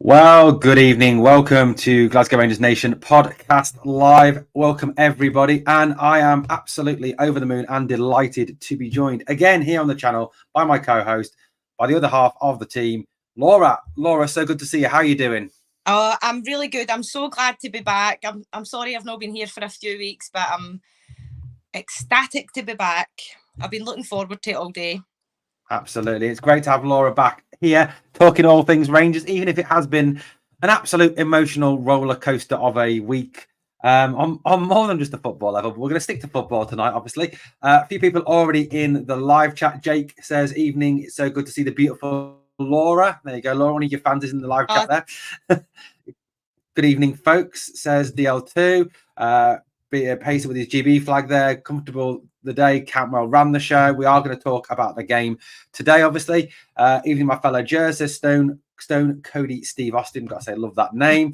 Well, good evening. Welcome to Glasgow Rangers Nation podcast live. Welcome, everybody. And I am absolutely over the moon and delighted to be joined again here on the channel by my co-host, by the other half of the team, Laura. Laura, so good to see you. How are you doing? Oh, I'm really good. I'm so glad to be back. I'm sorry I've not been here for a few weeks, but I'm ecstatic to be back. I've been looking forward to it all day. Absolutely. It's great to have Laura back here talking all things Rangers, even if it has been an absolute emotional roller coaster of a week on more than just the football level. But we're going to stick to football tonight, obviously. A few people already in the live chat. Jake says, evening. It's so good to see the beautiful Laura. There you go, Laura. One of your fans is in the live chat there. Good evening, folks, says DL2. Pacer with his GB flag there. Comfortable the day. Cantwell ran the show. We are going to talk about the game today, obviously. Evening, my fellow Jersey Stone, Cody, Steve Austin. Got to say, love that name.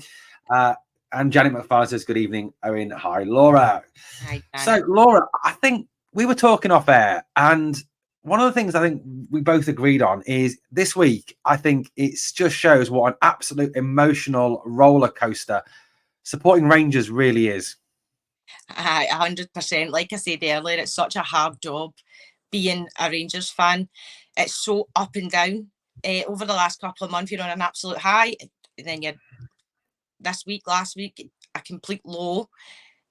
And Janet McFarlane says, good evening, Owen. Hi, Laura. Hi, so, Laura, I think we were talking off air, and one of the things I think we both agreed on is this week, I think it just shows what an absolute emotional roller coaster supporting Rangers really is. 100%. Like I said earlier, it's such a hard job being a Rangers fan. It's so up and down. Over the last couple of months, you're on an absolute high, and then you're last week, a complete low.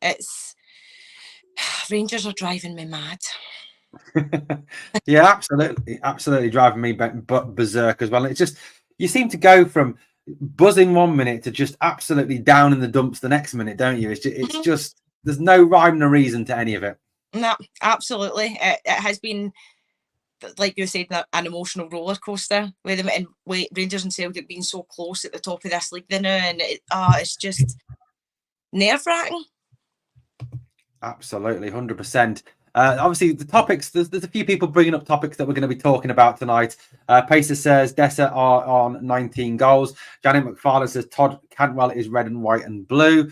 It's Rangers are driving me mad. Yeah, absolutely driving me berserk as well. It's just you seem to go from buzzing 1 minute to just absolutely down in the dumps the next minute, don't you? It's just there's no rhyme or reason to any of it. No, absolutely. It has been, like you said, an emotional roller coaster with them, and Rangers and Celtic being so close at the top of this league now, and it's just nerve-wracking. Absolutely, 100%. Obviously, the topics, there's a few people bringing up topics that we're going to be talking about tonight. Pacer says Dessa are on 19 goals. Janet McFarlane says Todd Cantwell is red and white and blue.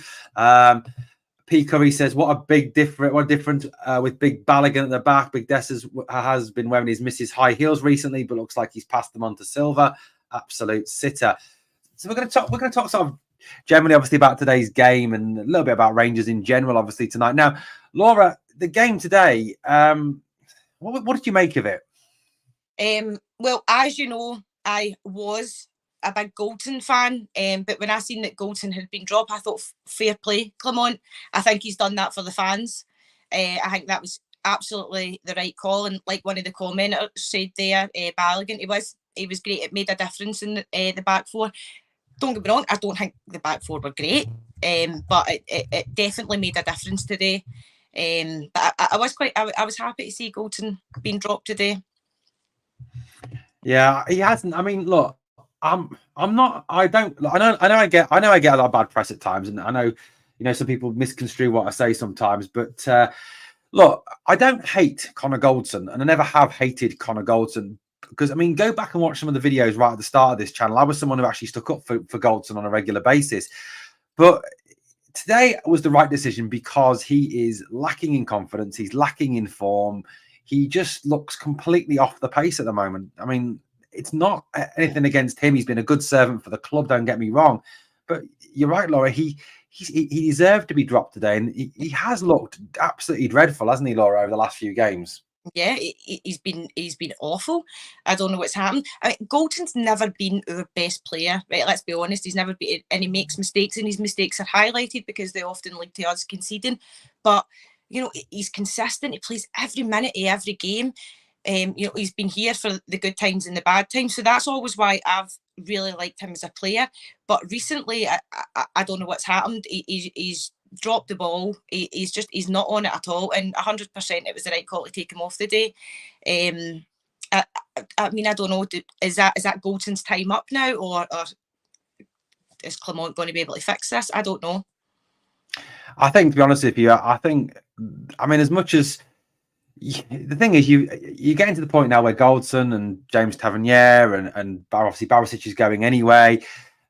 P. Curry says, what a difference with Big Balogun at the back. Big Dessa has been wearing his Mrs. High heels recently, but looks like he's passed them on to Silva. Absolute sitter. So we're going to talk sort of generally, obviously, about today's game and a little bit about Rangers in general, obviously, tonight. Now, Laura, the game today, what did you make of it? Well, as you know, I was a big Goldson fan, but when I seen that Goldson had been dropped, I thought, fair play, Clement. I think he's done that for the fans. I think that was absolutely the right call. And like one of the commenters said there, Balogun, he was great. It made a difference in the back four. Don't get me wrong, I don't think the back four were great, but it definitely made a difference today. But I was happy to see Goldson being dropped today. Yeah, he hasn't. I mean, look, I'm not. I know I get a lot of bad press at times, and I know some people misconstrue what I say sometimes. But look, I don't hate Connor Goldson, and I never have hated Connor Goldson. Because, I mean, go back and watch some of the videos right at the start of this channel. I was someone who actually stuck up for Goldson on a regular basis. But today was the right decision because he is lacking in confidence. He's lacking in form. He just looks completely off the pace at the moment. I mean, it's not anything against him. He's been a good servant for the club, don't get me wrong. But you're right, Laura. He deserved to be dropped today. And he has looked absolutely dreadful, hasn't he, Laura, over the last few games? Yeah, he's been awful. I don't know what's happened. I mean, Goldson's never been our best player, right? Let's be honest. He's never been, and he makes mistakes, and his mistakes are highlighted because they often lead to us conceding. But he's consistent. He plays every minute of every game. He's been here for the good times and the bad times. So that's always why I've really liked him as a player. But recently, I don't know what's happened. He's dropped the ball. He's not on it at all. And 100%, it was the right call to take him off the day. I mean, I don't know. Is that Goldson's time up now, or is Clement going to be able to fix this? I don't know. I think, to be honest with you, I mean, as much as the thing is, you getting to the point now where Goldson and James Tavernier and obviously Barisic is going anyway.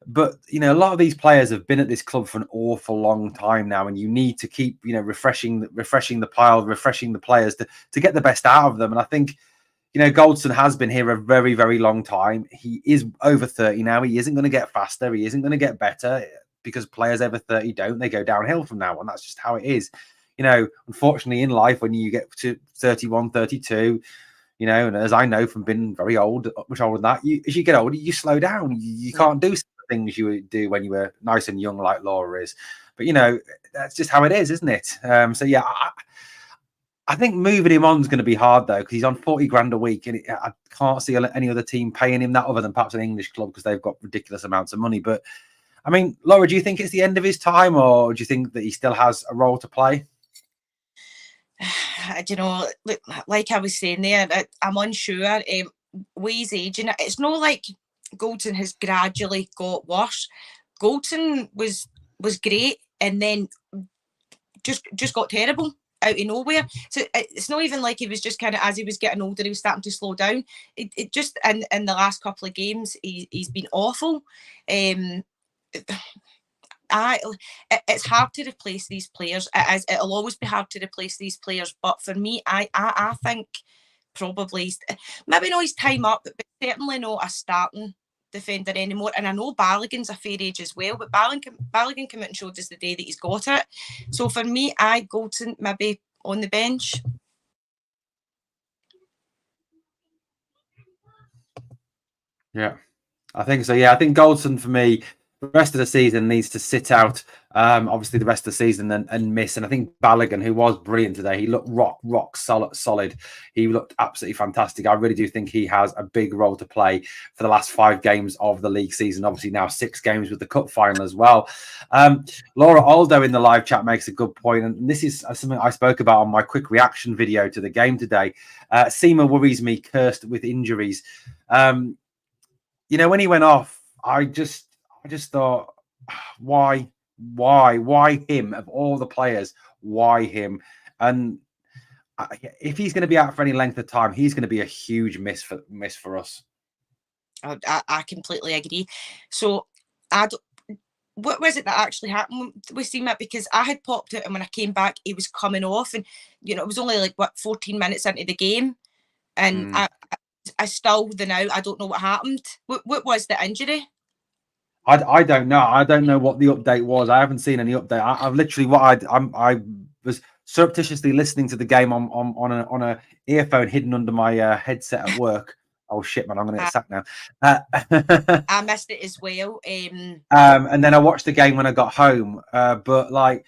But a lot of these players have been at this club for an awful long time now, and you need to keep refreshing the pile, refreshing the players to get the best out of them. And I think Goldson has been here a very, very long time. He is over 30 now. He isn't going to get faster. He isn't going to get better because players over 30 don't. They go downhill from now on. That's just how it is. Unfortunately in life, when you get to 31, 32, and as I know from being very old, much older than that, as you get older, you slow down. You can't do things you would do when you were nice and young like Lorah is. But, that's just how it is, isn't it? So, yeah, I think moving him on is going to be hard, though, because he's on 40 grand a week, and I can't see any other team paying him that other than perhaps an English club because they've got ridiculous amounts of money. But, I mean, Lorah, do you think it's the end of his time, or do you think that he still has a role to play? Like I was saying there, I'm unsure. With his age, and it's not like Goldson has gradually got worse. Goldson was great, and then just got terrible out of nowhere. So it's not even like he was just kind of, as he was getting older, he was starting to slow down. It just in the last couple of games, he's been awful. It's hard to replace these players. It'll always be hard to replace these players. But for me, I think probably maybe not his time up, but certainly not a starting defender anymore. And I know Balogun's a fair age as well, but Balogun came out and showed us the day that he's got it. So for me, Goldson maybe on the bench. Yeah, I think so. Yeah, I think Goldson for me, the rest of the season needs to sit out. Obviously, the rest of the season and miss. And I think Balogun, who was brilliant today, he looked rock solid. He looked absolutely fantastic. I really do think he has a big role to play for the last 5 games of the league season. Obviously, now 6 games with the cup final as well. Laura Aldo in the live chat makes a good point, and this is something I spoke about on my quick reaction video to the game today. Sima worries me, cursed with injuries. When he went off, I just thought, why him of all the players? Why him? And if he's going to be out for any length of time, he's going to be a huge miss for us. I completely agree. So, what was it that actually happened with Sima? Because I had popped it, and when I came back, he was coming off, and it was only like 14 minutes into the game, and I still now I don't know what happened. What was the injury? I don't know. I don't know what the update was. I haven't seen any update. I've literally I was surreptitiously listening to the game on a earphone hidden under my headset at work. Oh shit, man! I'm going to get sacked now. I missed it as well. And then I watched the game when I got home. But I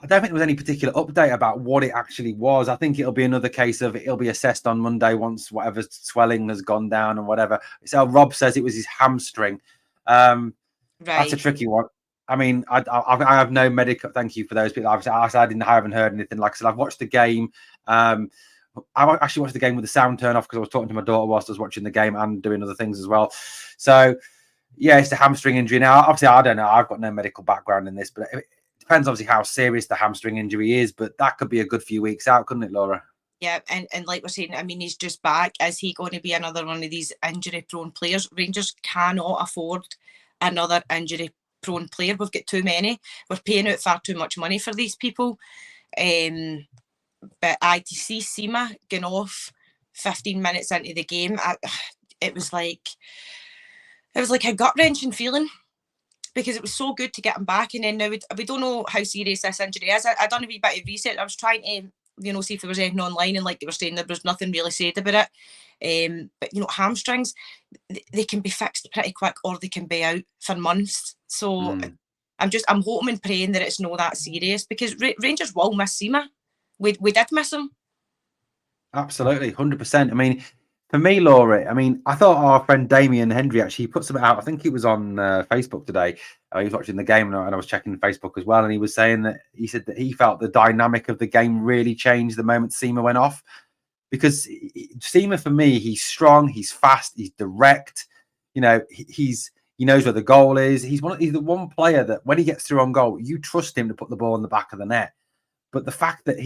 don't think there was any particular update about what it actually was. I think it'll be another case of it'll be assessed on Monday once whatever swelling has gone down and whatever. So Rob says it was his hamstring. Right. That's a tricky one. I mean, I have no medical. Thank you for those people. I haven't heard anything. Like I said, I've watched the game. I actually watched the game with the sound turn off because I was talking to my daughter whilst I was watching the game and doing other things as well. So, yeah, it's a hamstring injury. Now, obviously, I don't know. I've got no medical background in this, but it depends obviously how serious the hamstring injury is. But that could be a good few weeks out, couldn't it, Laura? Yeah, and like we're saying, I mean, he's just back. Is he going to be another one of these injury-prone players? Rangers cannot afford another injury-prone player. We've got too many. We're paying out far too much money for these people. But to see Sima going off 15 minutes into the game, it was like a gut-wrenching feeling because it was so good to get him back. And then now we don't know how serious this injury is. I done a wee bit of research. I was trying to see if there was anything online, and like they were saying, there was nothing really said about it. But hamstrings, they can be fixed pretty quick, or they can be out for months. So I'm hoping and praying that it's not that serious, because Rangers will miss Sima. We did miss him. Absolutely, 100%. I mean, for me, Laura, I mean, I thought our friend Damien Hendry actually put something out. I think it was on Facebook today. He was watching the game, and I was checking Facebook as well. And he was saying that he said that he felt the dynamic of the game really changed the moment Sima went off. Because Sima, for me, he's strong, he's fast, he's direct. He knows where the goal is. He's the one player that when he gets through on goal, you trust him to put the ball in the back of the net. But the fact that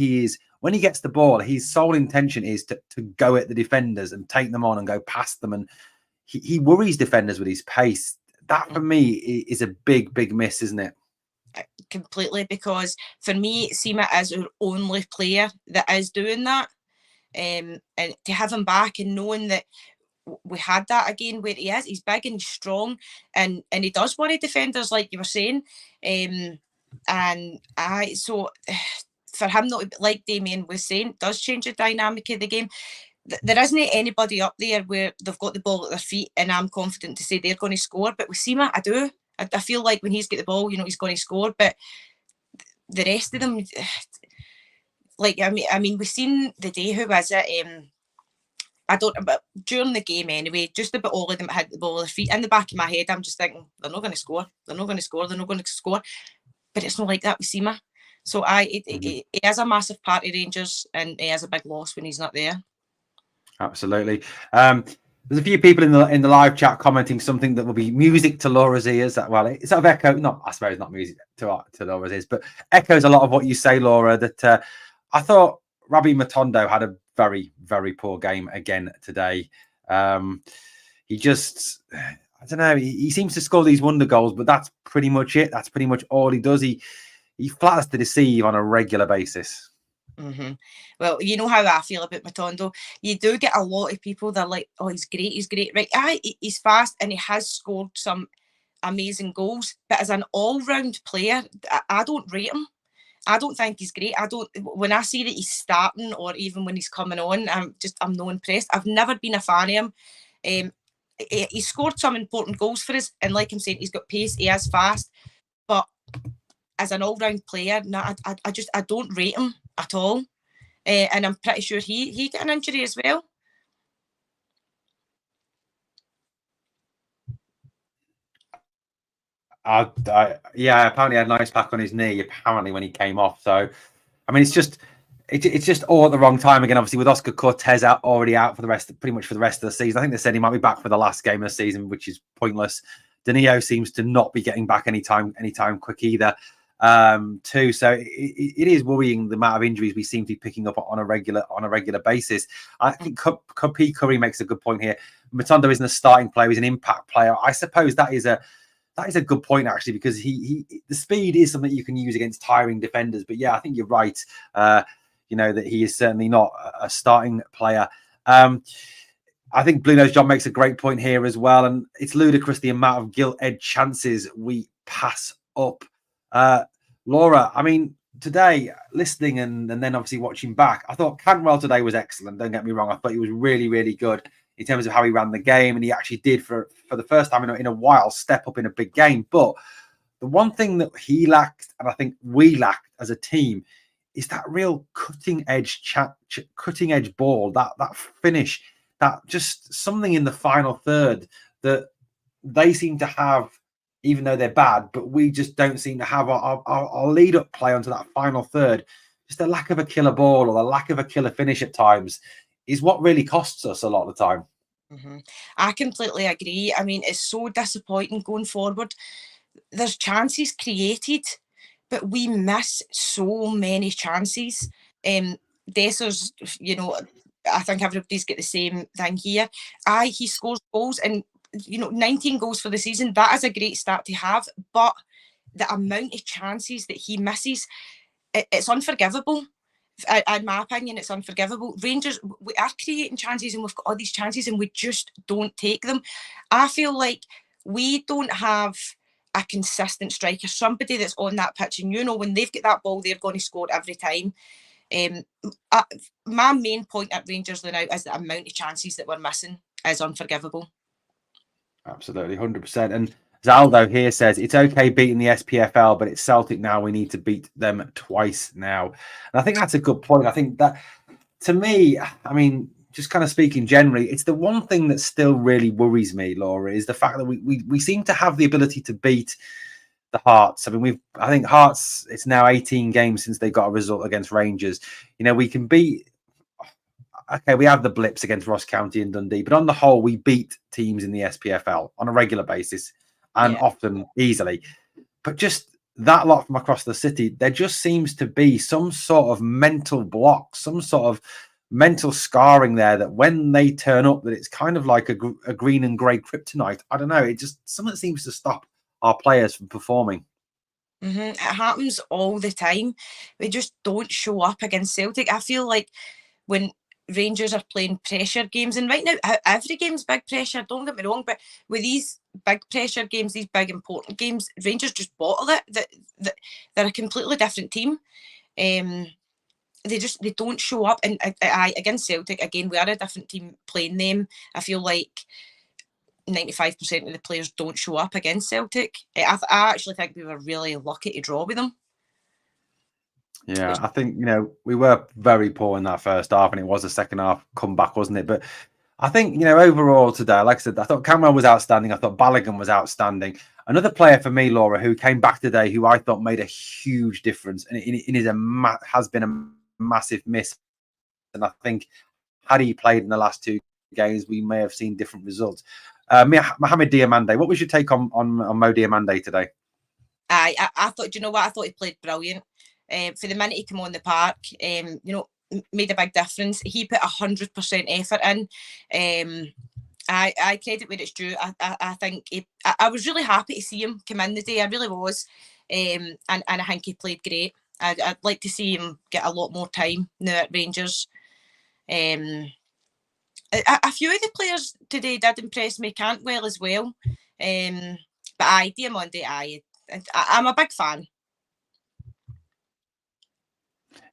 when he gets the ball, his sole intention is to go at the defenders and take them on and go past them. And he worries defenders with his pace. That, for me, is a big, big miss, isn't it? Completely, because for me, Sima is our only player that is doing that. and to have him back and knowing that we had that again where he's big and strong, and he does worry defenders, like you were saying. And so for him not, like Damien was saying, does change the dynamic of the game. There isn't anybody up there where they've got the ball at their feet and I'm confident to say they're going to score. But with Sima, I do. I feel like when he's got the ball, he's going to score. But the rest of them, like, I mean, we've seen the day, who was it? I don't, but during the game anyway, just about all of them had the ball at their feet. In the back of my head, I'm just thinking, they're not going to score. They're not going to score. They're not going to score. But it's not like that with Sima. So it is a massive part of Rangers, and it is a big loss when he's not there. Absolutely. There's a few people in the live chat commenting something that will be music to Laura's ears. Well, it's sort of echo. Not, I suppose, not music to Laura's ears, but echoes a lot of what you say, Laura. That I thought Rabbi Matondo had a very, very poor game again today. He just, I don't know. He seems to score these wonder goals, but that's pretty much it. That's pretty much all he does. He flatters to deceive on a regular basis. Mm-hmm. Well, you know how I feel about Matondo. You do get a lot of people that are like, oh, he's great. Right, he's fast and he has scored some amazing goals. But as an all-round player, I don't rate him. I don't think he's great. When I see that he's starting or even when he's coming on, I'm not impressed. I've never been a fan of him. He scored some important goals for us, and like I'm saying, he's got pace. He is fast, but as an all-round player, I don't rate him at all. And I'm pretty sure he got an injury as well. Yeah, apparently had an ice pack on his knee. Apparently, when he came off. So, I mean, it's just all at the wrong time again. Obviously, with Oscar Cortez already out for pretty much for the rest of the season. I think they said he might be back for the last game of the season, which is pointless. Danilo seems to not be getting back anytime quick either. Too. So it is worrying the amount of injuries we seem to be picking up on a regular basis. I think P. Curry makes a good point here. Matondo isn't a starting player; he's an impact player. I suppose that is a good point actually, because the speed is something you can use against tiring defenders. But yeah, I think you're right. That he is certainly not a starting player. I think Blue Nose John makes a great point here as well, and it's ludicrous the amount of gilt-edged chances we pass up. Laura, I mean, today listening and then obviously watching back, I thought Cantwell today was excellent. Don't get me wrong; I thought he was really, really good in terms of how he ran the game, and he actually did for the first time in a while step up in a big game. But the one thing that he lacked, and I think we lacked as a team, is that real cutting edge ball, that finish, that just something in the final third that they seem to have, even though they're bad, but we just don't seem to have our lead up play onto that final third. Just the lack of a killer ball or the lack of a killer finish at times is what really costs us a lot of the time. Mm-hmm. I completely agree. I mean, it's so disappointing going forward. There's chances created, but we miss so many chances. Dessers, I think everybody's got the same thing here. He scores goals, and 19 goals for the season. That is a great start to have, but the amount of chances that he misses, it's unforgivable. In my opinion, it's unforgivable. Rangers, we are creating chances and we've got all these chances and we just don't take them. I feel like we don't have a consistent striker, somebody that's on that pitch, and when they've got that ball, they're going to score every time. My main point at Rangers now is the amount of chances that we're missing is unforgivable. Absolutely, 100%. And Zaldo here says it's okay beating the SPFL, but it's Celtic now. We need to beat them twice now. And I think that's a good point. I think that, to me, I mean, just kind of speaking generally, it's the one thing that still really worries me, Laura, is the fact that we seem to have the ability to beat the Hearts. I mean, I think Hearts, it's now 18 games since they got a result against Rangers. We can beat. Okay, we have the blips against Ross County and Dundee, but on the whole, we beat teams in the SPFL on a regular basis and often easily. But just that lot from across the city, there just seems to be some sort of mental block, some sort of mental scarring there that when they turn up, that it's kind of like a green and grey kryptonite. I don't know. It just, something seems to stop our players from performing. Mm-hmm. It happens all the time. We just don't show up against Celtic. I feel like when Rangers are playing pressure games, and right now every game's big pressure, don't get me wrong, but with these big pressure games, these big important games, Rangers just bottle it. They're a completely different team. They don't show up, and against Celtic again, we are a different team playing them. I feel like 95% of the players don't show up against Celtic. I actually think we were really lucky to draw with them. Yeah, I think, we were very poor in that first half, and it was a second half comeback, wasn't it? But I think, overall today, like I said, I thought Cantwell was outstanding. I thought Balogun was outstanding. Another player for me, Laura, who came back today, who I thought made a huge difference, and it has been a massive miss. And I think had he played in the last two games, we may have seen different results. Mohamed Diamande, what was your take on Mo Diamande today? I thought, do you know what? I thought he played brilliant. For the minute he came on the park, made a big difference. He put 100% effort in. I credit where it's due. I think I was really happy to see him come in the day. I really was, and I think he played great. I'd like to see him get a lot more time now at Rangers. A few of the players today did impress me, Cantwell as well. But Diamande, I'm a big fan.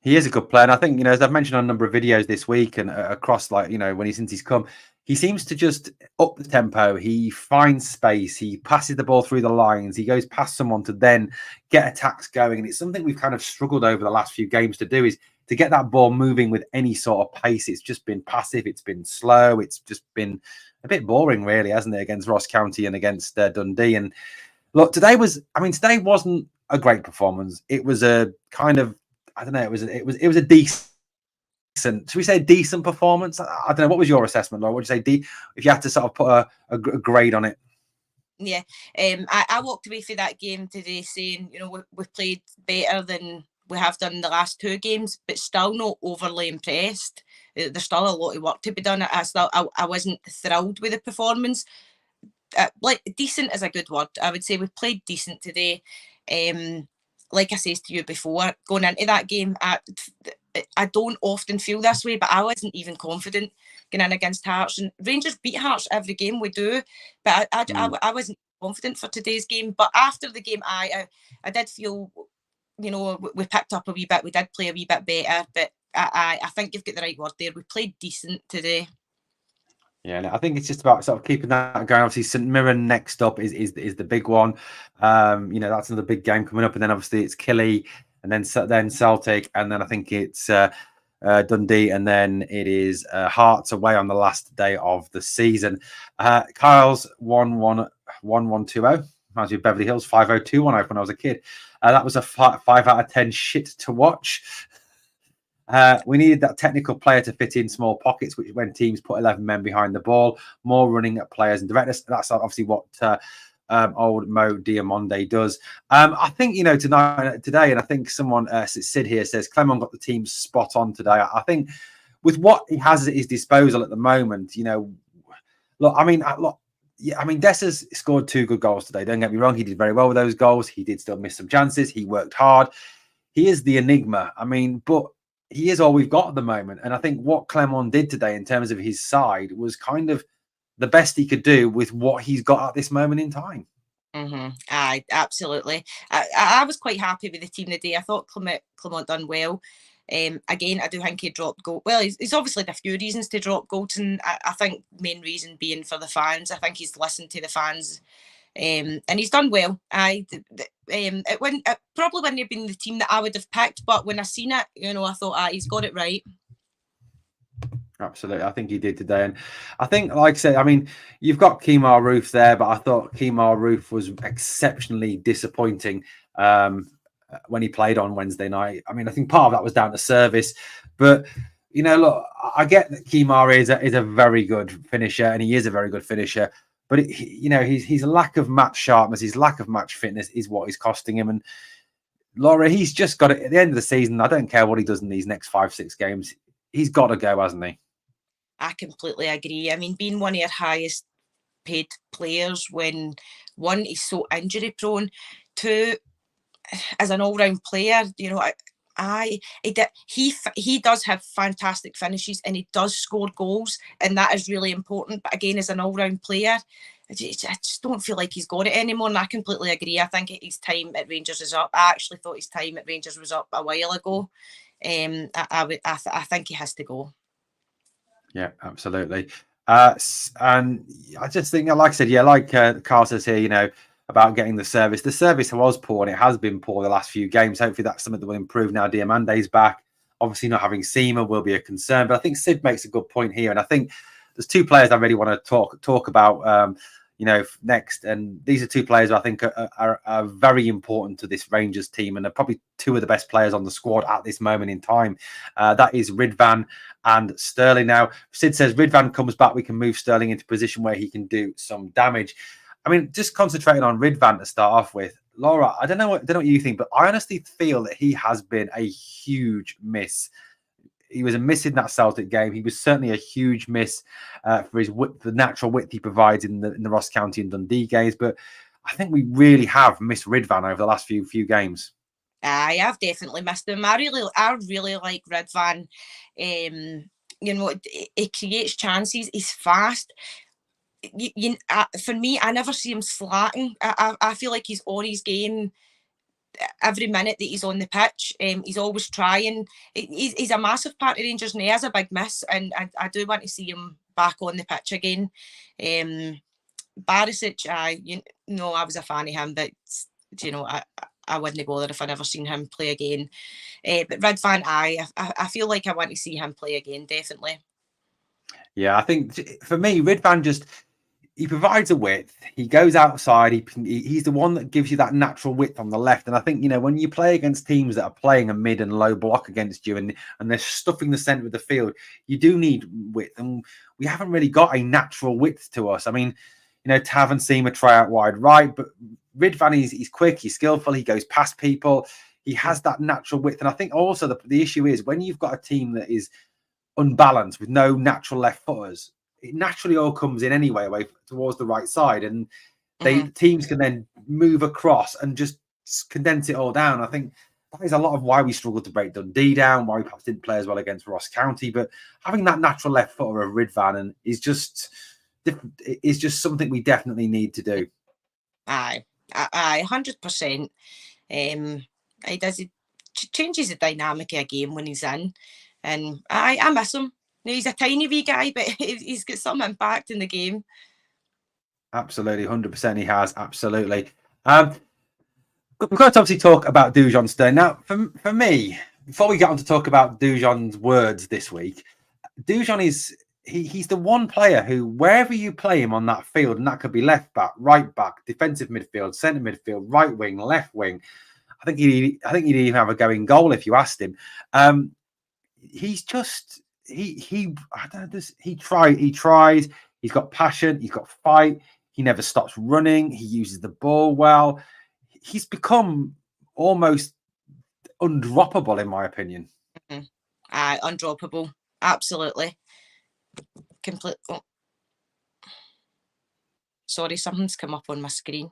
He is a good player, and I think, as I've mentioned on a number of videos this week and across, since he's come, he seems to just up the tempo. He finds space. He passes the ball through the lines. He goes past someone to then get attacks going, and it's something we've kind of struggled over the last few games to do, is to get that ball moving with any sort of pace. It's just been passive. It's been slow. It's just been a bit boring, really, hasn't it, against Ross County and against Dundee. And look, today wasn't a great performance. It was a kind of, I don't know. It was a decent. Should we say decent performance? I don't know. What was your assessment, Laura? What would you say? If you had to sort of put a grade on it? Yeah, I walked away from that game today saying, we've played better than we have done in the last two games, but still not overly impressed. There's still a lot of work to be done. I wasn't thrilled with the performance. Decent is a good word. I would say we played decent today. Like I said to you before, going into that game, I don't often feel this way, but I wasn't even confident going in against Hearts. And Rangers beat Hearts every game we do, but I wasn't confident for today's game. But after the game, I did feel, we picked up a wee bit. We did play a wee bit better, but I think you've got the right word there. We played decent today. Yeah, I think it's just about sort of keeping that going. Obviously, St Mirren next up is the big one. That's another big game coming up, and then obviously it's Killie, and then Celtic, and then I think it's Dundee, and then it is Hearts away on the last day of the season. Kyle's 1-1-1-1-2-0. Reminds me of Beverly Hills 5-0-2-1 when I was a kid. That was a 5 out of 10 shit to watch. We needed that technical player to fit in small pockets, which when teams put 11 men behind the ball, more running at players and directness. That's obviously what old Mo Diamande does. I think, today, and I think someone, Sid here says, Clement got the team spot on today. I think with what he has at his disposal at the moment, Dessa's scored 2 good goals today. Don't get me wrong. He did very well with those goals. He did still miss some chances. He worked hard. He is the enigma. But he is all we've got at the moment. And I think what Clement did today in terms of his side was kind of the best he could do with what he's got at this moment in time. Aye, absolutely. I was quite happy with the team today. I thought Clement done well. Again, I do think he dropped goal. Well, he's obviously had a few reasons to drop Goldson. I think main reason being for the fans. I think he's listened to the fans. And he's done well. It probably wouldn't have been the team that I would have picked, but when I seen it, I thought, he's got it right. Absolutely, I think he did today, and I think, like I said, you've got Kemar Roof there, but I thought Kemar Roof was exceptionally disappointing when he played on Wednesday night. I think part of that was down to service, but look, I get that Kemar is a very good finisher, and he is a very good finisher. But his lack of match sharpness, his lack of match fitness is what is costing him. And Laura, he's just got it at the end of the season. I don't care what he does in these next 5-6 games. He's got to go, hasn't he? I completely agree. Being one of your highest paid players, when one, he's so injury prone, two, as an all round player, He does have fantastic finishes and he does score goals, and that is really important. But again, as an all-round player, I just don't feel like he's got it anymore. And I completely agree. I think his time at Rangers is up. I actually thought his time at Rangers was up a while ago. I think he has to go. Yeah, absolutely. And I just think, like I said, like Carl says here, about getting the service. The service was poor, and it has been poor the last few games. Hopefully that's something that will improve now Diamande's back. Obviously not having Sima will be a concern, but I think Sid makes a good point here. And I think there's two players I really want to talk about, next. And these are two players I think are very important to this Rangers team, and are probably two of the best players on the squad at this moment in time. That is Ridvan and Sterling. Now, Sid says Ridvan comes back, we can move Sterling into a position where he can do some damage. I mean, just concentrating on Ridvan to start off with, Laura, I don't know what you think, but I honestly feel that he has been a huge miss. He was a miss in that Celtic game. He was certainly a huge miss for his width, the natural width he provides in the Ross County and Dundee games. But I think we really have missed Ridvan over the last few games. I've definitely missed him. I really like Ridvan. He creates chances. He's fast. For me, I never see him slacking. I feel like he's on his game every minute that he's on the pitch. He's always trying. He's a massive part of Rangers, and he has a big miss. And I do want to see him back on the pitch again. Barisic, I was a fan of him, but I wouldn't bother if I never seen him play again. But Ridvan, I feel like I want to see him play again, definitely. Yeah, I think for me, Ridvan he provides a width. He goes outside. He's the one that gives you that natural width on the left. And I think, when you play against teams that are playing a mid and low block against you and they're stuffing the centre of the field, you do need width. And we haven't really got a natural width to us. I mean, Tav and Sima try out wide right, but Ridvan, he's quick, he's skillful, he goes past people. He has that natural width. And I think also the issue is when you've got a team that is unbalanced with no natural left footers, it naturally all comes in anyway away towards the right side, and teams can then move across and just condense it all down. I think that is a lot of why we struggled to break Dundee down, why we perhaps didn't play as well against Ross County. But having that natural left footer of Ridvan is just something we definitely need to do. Aye, 100%. He does. It changes the dynamic of a game when he's in, and I miss him. He's a tiny wee guy, but he's got some impact in the game. Absolutely, 100% he has. Absolutely. We've got to obviously talk about Dujon Sterling. Now, for me, before we get on to talk about Dujon's words this week, Dujon he's the one player who, wherever you play him on that field, and that could be left back, right back, defensive midfield, centre midfield, right wing, left wing, I think he'd even have a going goal if you asked him. He's just... He tries. He's got passion. He's got fight. He never stops running. He uses the ball well. He's become almost undroppable, in my opinion. Undroppable, absolutely. Complete. Oh. Sorry, something's come up on my screen.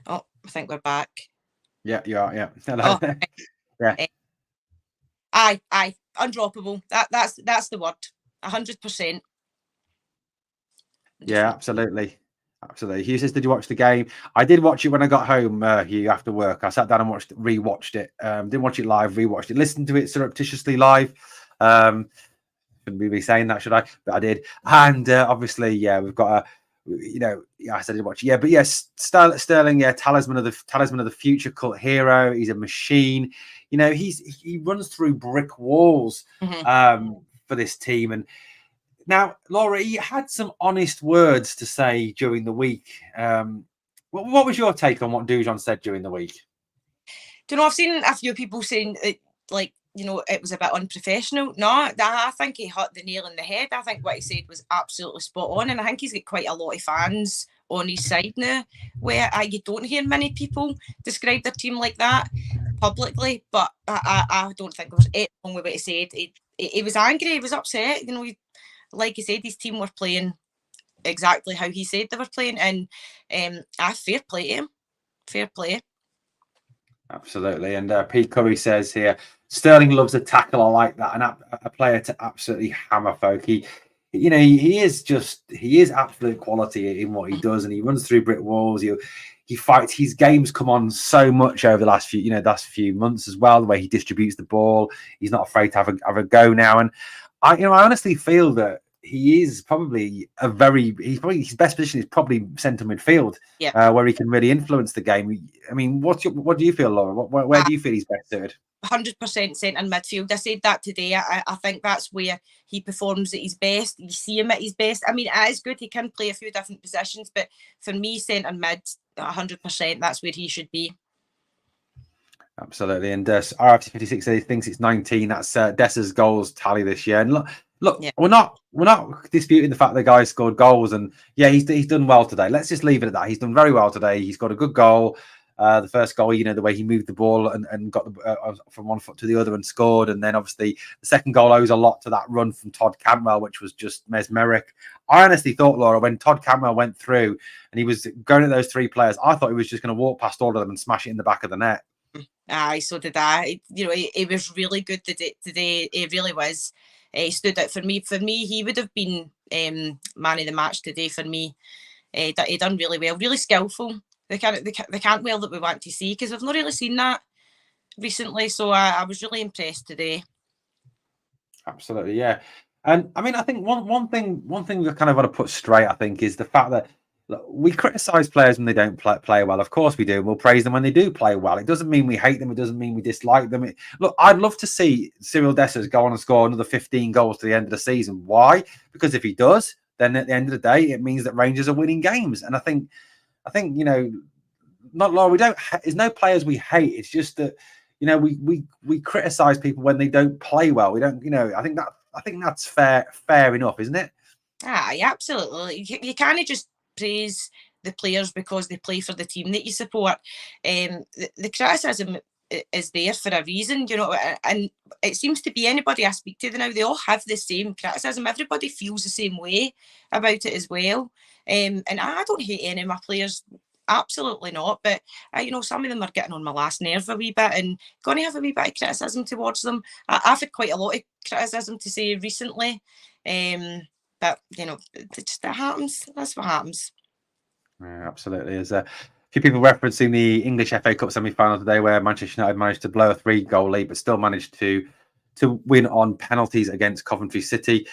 Oh, I think we're back. Yeah, you are. Yeah. Hello. Oh, yeah. Aye, undroppable. That's the word. 100%. Yeah, absolutely. Hugh says, "Did you watch the game?" I did watch it when I got home, Hugh, after work. I sat down and rewatched it. Didn't watch it live, rewatched it. Listened to it surreptitiously live. Shouldn't be saying that, should I? But I did. And obviously, we've got I said I did watch it. Yeah, but yes, Sterling, talisman of the future, cult hero. He's a machine. He runs through brick walls for this team. And now, Laura, he had some honest words to say during the week. What was your take on what Dujon said during the week? Do you know, I've seen a few people saying it was a bit unprofessional. No, I think he hit the nail on the head. I think what he said was absolutely spot on, and I think he's got quite a lot of fans on his side now, where you don't hear many people describe their team like that publicly. But I don't think there was anything wrong with what he said. He was angry, he was upset. Like he said, his team were playing exactly how he said they were playing, and fair play to him. Fair play. Absolutely. And Pete Curry says here, Sterling loves a tackle. I like that. And a player to absolutely hammer folk. He is absolute quality in what he does, and he runs through brick walls. He fights. His game's come on so much over the last few months as well. The way he distributes the ball, he's not afraid to have a go now. And I honestly feel that he is probably his best position is probably centre midfield, where he can really influence the game. I mean, what do you feel, Laura? Where do you feel he's best suited? 100% centre midfield. I said that today. I think that's where he performs at his best. You see him at his best. I mean, it is good. He can play a few different positions, but for me, centre mid, 100%, that's where he should be. Absolutely. And RFT56 thinks it's 19. That's Dessa's goals tally this year. And look, we're not disputing the fact the guy scored goals, and he's done well today. Let's just leave it at that. He's done very well today. He's got a good goal. The first goal, the way he moved the ball and got from one foot to the other and scored. And then obviously the second goal owes a lot to that run from Todd Cantwell, which was just mesmeric. I honestly thought, Laura, when Todd Cantwell went through and he was going at those three players, I thought he was just going to walk past all of them and smash it in the back of the net. Aye, so did I. He was really good today. He really was. He stood out for me. For me, he would have been man of the match today for me. He done really well, really skillful. The Cantwell that we want to see, because we've not really seen that recently. So I was really impressed today. Absolutely, yeah. And I mean, I think one thing we kind of want to put straight, I think, is the fact that we criticise players when they don't play well. Of course we do. We'll praise them when they do play well. It doesn't mean we hate them. It doesn't mean we dislike them. Look, I'd love to see Cyril Dessers go on and score another 15 goals to the end of the season. Why? Because if he does, then at the end of the day, it means that Rangers are winning games. And I think not Laura. We don't. There's no players we hate. It's just that we criticise people when they don't play well. We don't. I think that's fair enough, isn't it? Aye, absolutely. You can't just praise the players because they play for the team that you support. The criticism is there for a reason, and it seems to be anybody I speak to now, they all have the same criticism. Everybody feels the same way about it as well. And I don't hate any of my players, absolutely not. But some of them are getting on my last nerve a wee bit, and going to have a wee bit of criticism towards them. I've had quite a lot of criticism to say recently. But that happens. That's what happens. Yeah, absolutely. There's a few people referencing the English FA Cup semi-final today, where Manchester United managed to blow a 3-goal lead, but still managed to win on penalties against Coventry City.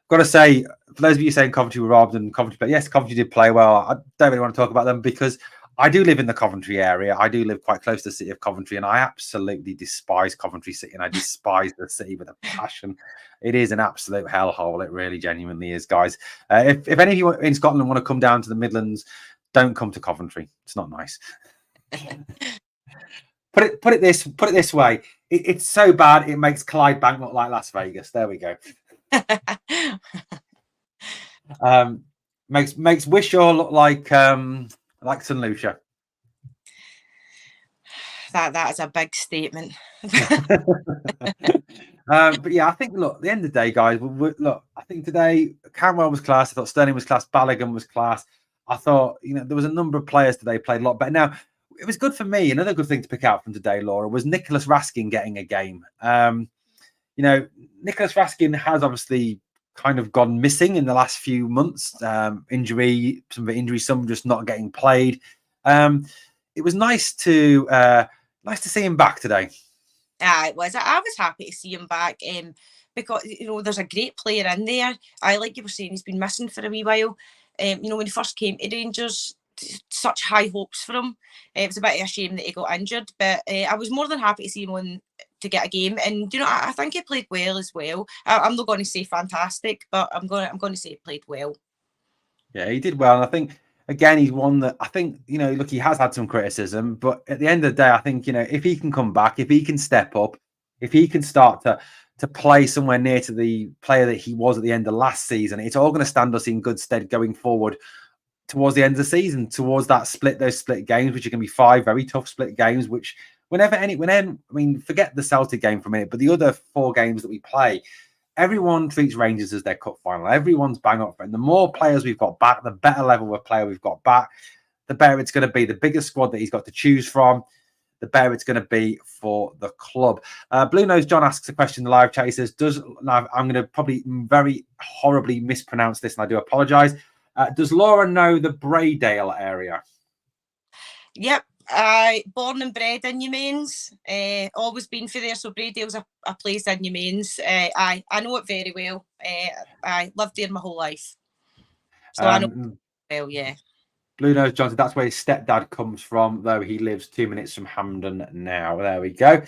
Got to say, for those of you saying Coventry were robbed and Coventry, but yes, Coventry did play well. I don't really want to talk about them because I do live in the Coventry area. I do live quite close to the city of Coventry, and I absolutely despise Coventry City, and I despise the city with a passion. It is an absolute hellhole. It really genuinely is, guys. If any of you in Scotland want to come down to the Midlands, don't come to Coventry. It's not nice. Put it this way. It's so bad it makes Clydebank look like Las Vegas. There we go. Makes Wishaw look like St. Lucia. That is a big statement. But yeah, I think, look, at the end of the day, guys, look, I think today Cantwell was class. I thought Sterling was class. Balogun was class. I thought, there was a number of players today played a lot better. Now, it was good for me. Another good thing to pick out from today, Laura, was Nicholas Raskin getting a game. Nicholas Raskin has obviously kind of gone missing in the last few months. Injury, some just not getting played. It was nice to see him back today. Yeah, it was. I was happy to see him back because there's a great player in there. Like you were saying, he's been missing for a wee while. When he first came to Rangers, such high hopes for him. It was a bit of a shame that he got injured, but I was more than happy to see him on to get a game. And I think he played well as well. I'm not going to say fantastic, but I'm going to say he played well. Yeah, he did well, and I think again he's one that I think look, he has had some criticism, but at the end of the day, I think if he can come back, if he can step up, if he can start to play somewhere near to the player that he was at the end of last season, it's all going to stand us in good stead going forward towards the end of the season, towards those split games, which are going to be 5 very tough split games, which forget the Celtic game for a minute, but the other 4 games that we play, everyone treats Rangers as their cup final. Everyone's bang up. And the more players we've got back, the better level of player we've got back, the better it's going to be. The bigger squad that he's got to choose from, the better it's going to be for the club. Blue Nose John asks a question in the live chat. He says, now I'm going to probably very horribly mispronounce this, and I do apologise. Does Laura know the Braydale area? Yep. Born and bred in Newmains, always been for there, so Braydale's a place in Newmains. I know it very well. I lived there my whole life, so I know it well, yeah. Blue Nose Johnson, that's where his stepdad comes from, though he lives 2 minutes from Hampden now. There we go.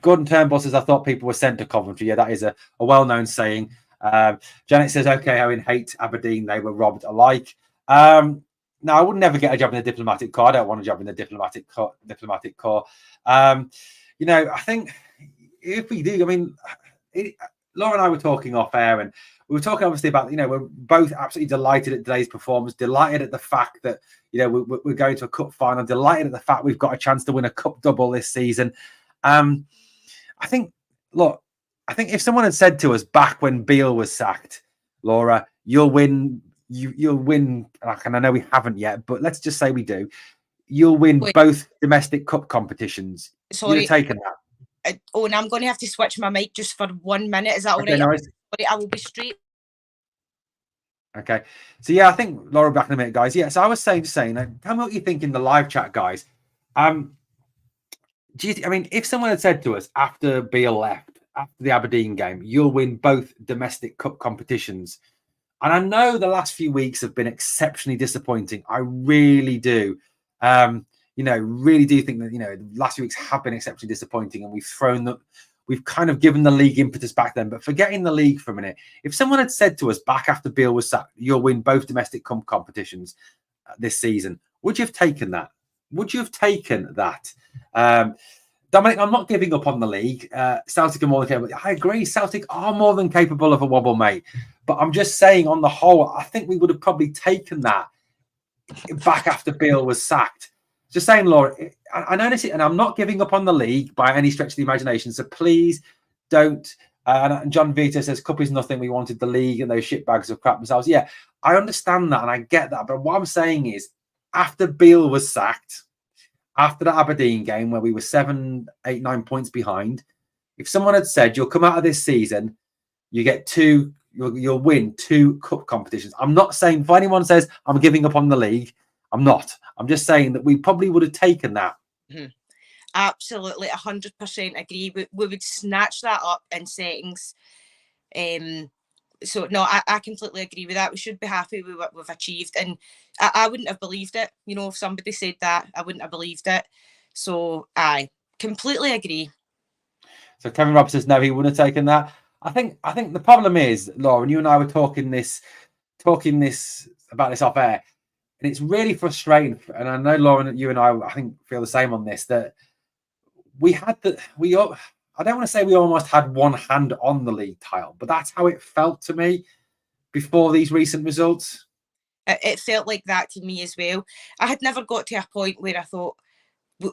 Gordon Turnbull says, I thought people were sent to Coventry. Yeah, that is a well-known saying. Janet says, okay, Owen, hate Aberdeen. They were robbed alike. No, I would never get a job in the diplomatic corps. I don't want a job in the diplomatic corps. You know, I think if we do, I mean, Laura and I were talking off air, and we were talking obviously about, you know, we're both absolutely delighted at today's performance, delighted at the fact that, you know, we're going to a cup final, delighted at the fact we've got a chance to win a cup double this season. I think if someone had said to us back when Beale was sacked, Laura, you'll win. You'll win, and I know we haven't yet, but let's just say we do. You'll win both domestic cup competitions. Sorry, you've taken that. And I'm going to have to switch my mic just for 1 minute. Is that all right? No, I will be straight. Okay. So yeah, I think Laura back in a minute, guys. Yeah. So I was saying, tell me what you think in the live chat, guys. I mean, if someone had said to us after Beale left, after the Aberdeen game, you'll win both domestic cup competitions. And I know the last few weeks have been exceptionally disappointing. I really do. You know, really do think that, you know, the last few weeks have been exceptionally disappointing, and we've kind of given the league impetus back then. But forgetting the league for a minute, if someone had said to us back after Beale was sacked, you'll win both domestic cup competitions this season, would you have taken that? Would you have taken that? Dominic, I'm not giving up on the league. Celtic are more than capable. I agree. Celtic are more than capable of a wobble, mate. But I'm just saying, on the whole, I think we would have probably taken that back after Beale was sacked. Just saying, Laura, I notice it, and I'm not giving up on the league by any stretch of the imagination. So please don't. And John Vito says, cup is nothing. We wanted the league and those shitbags of crap themselves. Yeah, I understand that, and I get that. But what I'm saying is, after Beale was sacked, after the Aberdeen game where we were 7, 8, 9 points behind, if someone had said you'll come out of this season, you get you'll win 2 cup competitions. I'm not saying, if anyone says I'm giving up on the league, I'm not. I'm just saying that we probably would have taken that. Mm-hmm. Absolutely, 100% agree. We would snatch that up in settings. So no, I completely agree with that. We should be happy with what we've achieved, and I wouldn't have believed it. You know, if somebody said that, I wouldn't have believed it. So I completely agree. So Kevin Robb says no, he wouldn't have taken that. I think the problem is, Laura, and you and I were talking this about this off air, and it's really frustrating. And I know, Laura, you and I think feel the same on this. That I don't want to say we almost had one hand on the league title, but that's how it felt to me before these recent results. It felt like that to me as well. I had never got to a point where I thought,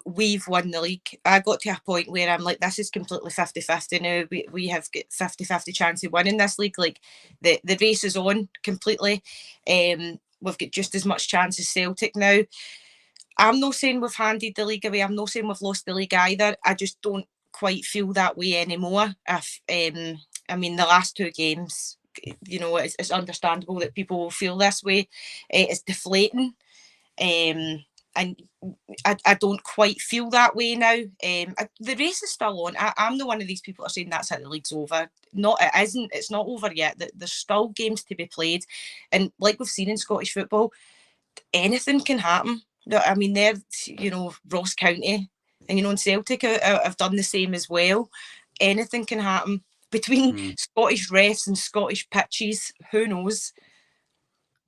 we've won the league. I got to a point where I'm like, this is completely 50-50 now. We have got 50-50 chance of winning this league. Like, the race is on completely. We've got just as much chance as Celtic now. I'm not saying we've handed the league away. I'm not saying we've lost the league either. I just don't quite feel that way anymore. I mean, the last 2 games, you know, it's understandable that people will feel this way. It's deflating. And I don't quite feel that way now. The race is still on. I'm the one of these people that are saying that's it, the league's over. No, it isn't. It's not over yet. There's still games to be played. And like we've seen in Scottish football, anything can happen. I mean, they're, you know, Ross County and, you know, and Celtic have done the same as well. Anything can happen. Between Scottish refs and Scottish pitches, who knows?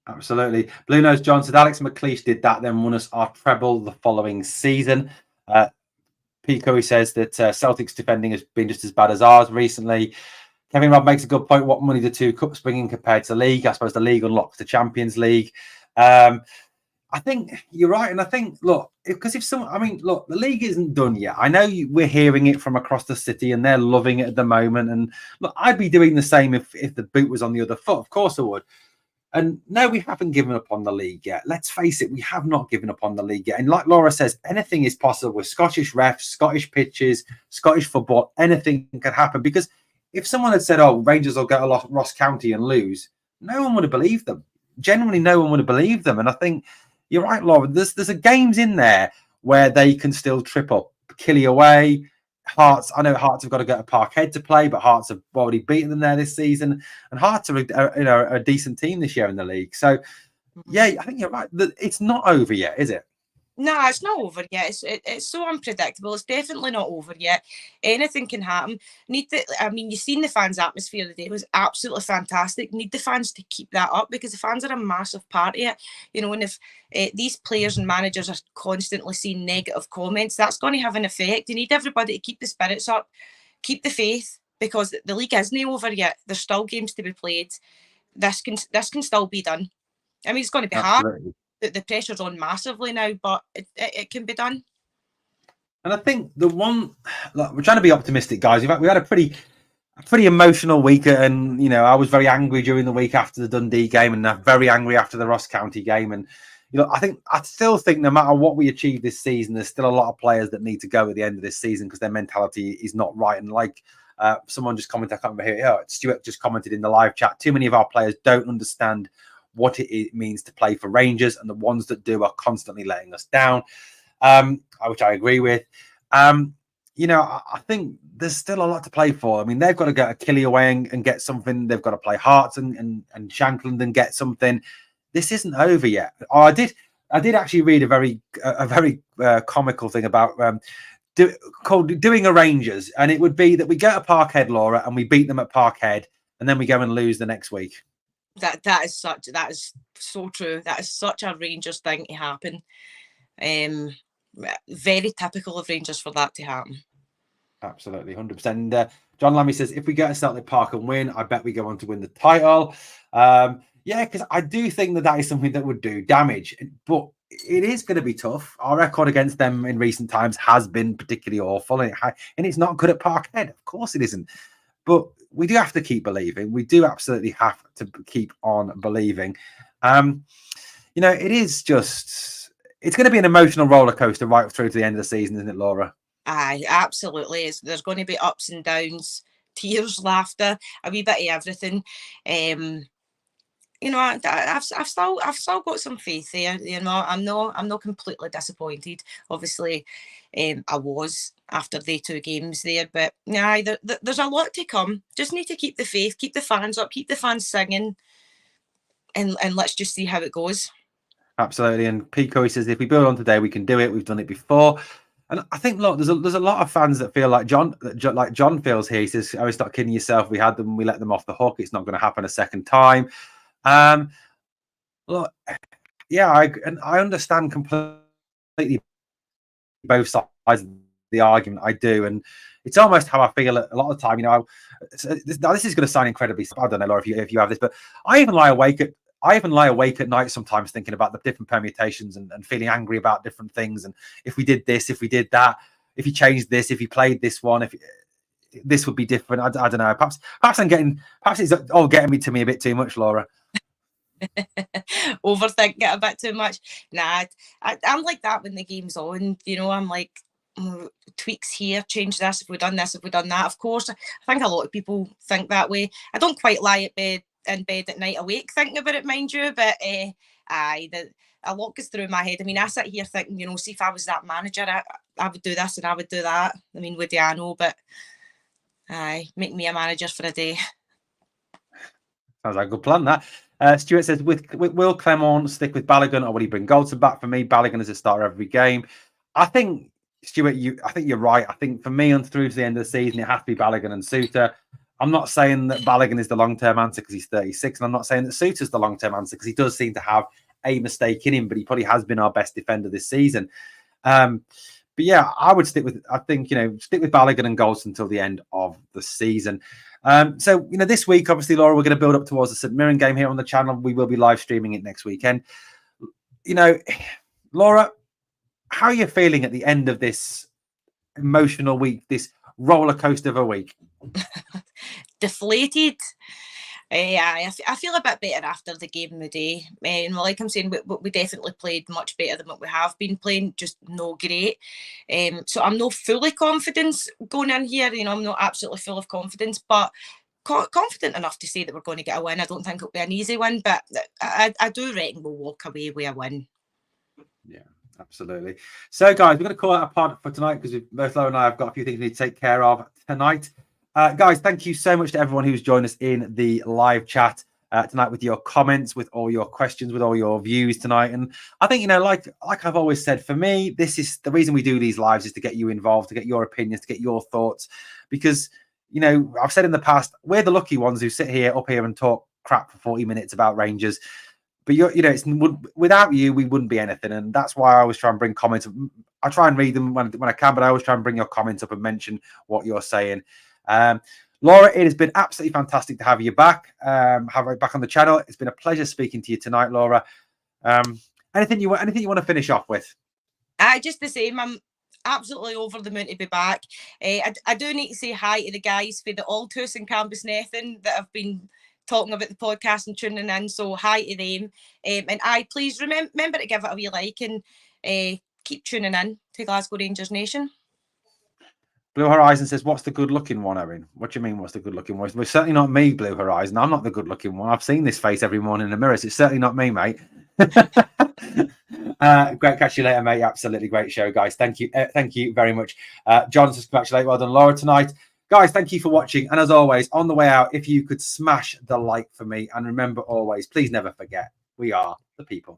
Absolutely. Blue Nose John said Alex McLeish did that, then won us our treble the following season. Pico says that Celtic's defending has been just as bad as ours recently. Kevin Robb makes a good point. What money the 2 cups bring in compared to the league? I suppose the league unlocks the Champions League. I think you're right. And I think, look, the league isn't done yet. I know we're hearing it from across the city and they're loving it at the moment. And look, I'd be doing the same if the boot was on the other foot. Of course I would. And no, we haven't given up on the league yet. Let's face it, we have not given up on the league yet. And like Laura says, anything is possible with Scottish refs, Scottish pitches, Scottish football. Anything can happen. Because if someone had said, "Oh, Rangers will go to Ross County and lose," no one would have believed them. Genuinely, no one would have believed them. And I think you're right, Laura. There's a games in there where they can still trip up. Killy away. Hearts, I know Hearts have got to go to Parkhead to play, but Hearts have already beaten them there this season, and Hearts are a decent team this year in the league. So, yeah, I think you're right. It's not over yet, is it? No, it's not over yet. It's so unpredictable. It's definitely not over yet. Anything can happen. You've seen the fans' atmosphere today. It was absolutely fantastic. Need the fans to keep that up, because the fans are a massive part of it. And if these players and managers are constantly seeing negative comments, that's going to have an effect. You need everybody to keep the spirits up, keep the faith, because the league isn't over yet. There's still games to be played. This can still be done. It's going to be hard. The pressure's on massively now, but it can be done. And I think we're trying to be optimistic, guys. We had a pretty emotional week, and I was very angry during the week after the Dundee game, and very angry after the Ross County game. And I still think no matter what we achieve this season, there's still a lot of players that need to go at the end of this season because their mentality is not right. And like someone just commented, I can't remember here. Stuart just commented in the live chat. Too many of our players don't understand what it means to play for Rangers, and the ones that do are constantly letting us down, which I agree with. I think there's still a lot to play for. They've got to go to Killy away and get something. They've got to play Hearts and Shankland and get something. This isn't over yet. I did actually read a very comical thing about doing a Rangers, and it would be that we go to Parkhead, Laura, and we beat them at Parkhead, and then we go and lose the next week. That is so true. That is such a Rangers thing to happen. Very typical of Rangers for that to happen. Absolutely, 100%. John Lammy says, if we go to Celtic Park and win, I bet we go on to win the title. Because I do think that is something that would do damage, but it is going to be tough. Our record against them in recent times has been particularly awful, and it's not good at Parkhead. Of course it isn't. But we do have to keep believing. We do absolutely have to keep on believing. It is just, it's going to be an emotional roller coaster right through to the end of the season, isn't it, Laura? Aye, absolutely. There's going to be ups and downs, tears, laughter, a wee bit of everything. I've still got some faith there. I'm not completely disappointed. Obviously, I was after the 2 games there, but there's a lot to come. Just need to keep the faith, keep the fans up, keep the fans singing, and let's just see how it goes. Absolutely. And Pico, he says, if we build on today, we can do it. We've done it before. And I think, look, there's a lot of fans that feel like John feels here. He says, "Oh, stop kidding yourself. We had them, we let them off the hook. It's not going to happen a second time." Look, yeah, I understand completely both sides of the argument. I do, and it's almost how I feel a lot of the time. This is going to sound incredibly. I don't know, Laura, if you have this, but I even lie awake at night sometimes thinking about the different permutations and feeling angry about different things. And if we did this, if we did that, if you changed this, if you played this one, this would be different. I don't know. Perhaps it's all getting me a bit too much, Laura. Overthink it a bit too much. Nah, I'm like that when the game's on. I'm like, tweaks here, change this, if we've done this, if we've done that. Of course, I think a lot of people think that way. I don't quite lie in bed at night awake thinking about it, mind you, but a lot goes through my head. I sit here thinking, see if I was that manager, I would do this and I would do that. Would I know? But make me a manager for a day. Sounds like a good plan, that. Stuart says, will Clement stick with Balogun, or will he bring Goldson back? For me, Balogun is a starter every game. I think, Stuart, I think you're right. I think for me, on through to the end of the season, it has to be Balogun and Suter. I'm not saying that Balogun is the long-term answer because he's 36, and I'm not saying that Suter's the long-term answer because he does seem to have a mistake in him, but he probably has been our best defender this season. But yeah, I would stick with Balogun and Goldson until the end of the season. So this week, obviously, Laura, we're going to build up towards the St Mirren game here on the channel. We will be live streaming it next weekend. Laura, how are you feeling at the end of this emotional week, this roller coaster of a week? Deflated. I feel a bit better after the game of the day. And like I'm saying, we definitely played much better than what we have been playing, just no great. So I'm not fully confident going in here. I'm not absolutely full of confidence, but confident enough to say that we're going to get a win. I don't think it'll be an easy win, but I do reckon we'll walk away with a win. Yeah, absolutely. So, guys, we're going to call out a pod for tonight because both Lo and I have got a few things we need to take care of tonight. Guys, thank you so much to everyone who's joined us in the live chat tonight with your comments, with all your questions, with all your views tonight. And I think, like I've always said, for me, this is the reason we do these lives, is to get you involved, to get your opinions, to get your thoughts. Because, I've said in the past, we're the lucky ones who sit up here and talk crap for 40 minutes about Rangers. But without you, we wouldn't be anything. And that's why I always try and bring comments. I try and read them when I can, but I always try and bring your comments up and mention what you're saying. Lorah, it has been absolutely fantastic to have you back. Have you back on the channel. It's been a pleasure speaking to you tonight, Lorah. Anything you want to finish off with? Just the same. I'm absolutely over the moon to be back. I do need to say hi to the guys for the Altus and Campus Nathan that have been talking about the podcast and tuning in. So hi to them. And please remember to give it a wee like and keep tuning in to Glasgow Rangers Nation. Blue Horizon says, what's the good-looking one, Owen? What do you mean, what's the good-looking one? It's certainly not me, Blue Horizon. I'm not the good-looking one. I've seen this face every morning in the mirror. So it's certainly not me, mate. Great catch you later, mate. Absolutely great show, guys. Thank you. Thank you very much. John says, congratulate. Well done, Lorah, tonight. Guys, thank you for watching. And as always, on the way out, if you could smash the like for me. And remember always, please never forget, we are the people.